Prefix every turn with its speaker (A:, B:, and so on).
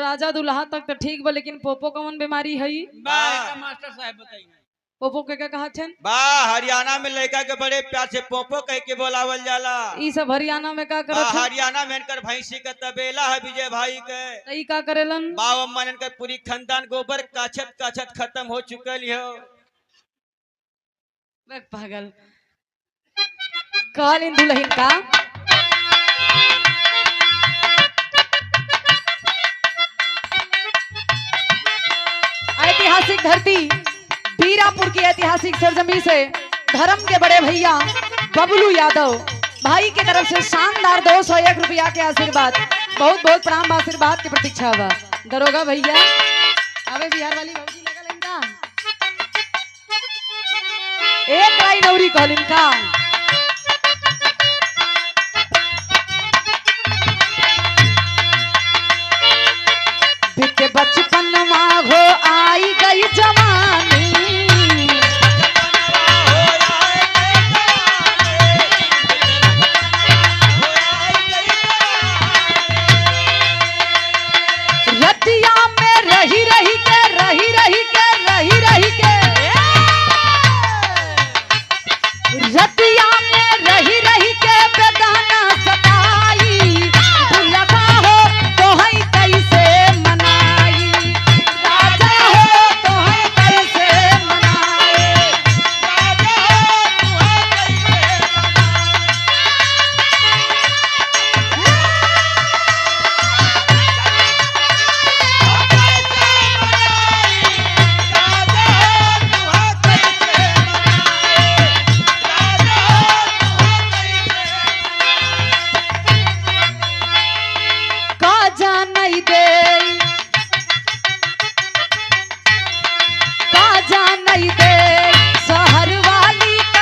A: राजा दुल्हा तक तो ठीक बा, लेकिन पोपो कौन बीमारी है?
B: मास्टर साहब बताइए।
A: पोपो के कहा छन?
C: हरियाणा में लड़का के बड़े प्यार से पोपो कह के बोलावल जाला।
A: ई सब हरियाणा में का करत है?
C: हरियाणा में इनकर भैंसी का तबेला है विजय भाई के।
A: ई का करेलन?
C: बाबा मन इनकर पूरी खानदान गोबर काछत काछत खत्म हो चुकल हो।
A: पागल कहलिन दुल्हन का ऐतिहासिक धरती बीरापुर की ऐतिहासिक सरजमी से धर्म के बड़े भैया बबलू यादव भाई की तरफ से शानदार 201 रुपया के आशीर्वाद, बहुत बहुत प्रणाम, आशीर्वाद की प्रतीक्षा बा। दरोगा भैया अबे बिहार वाली भौजी लगल इनका एक लाई नौरी कहलिन का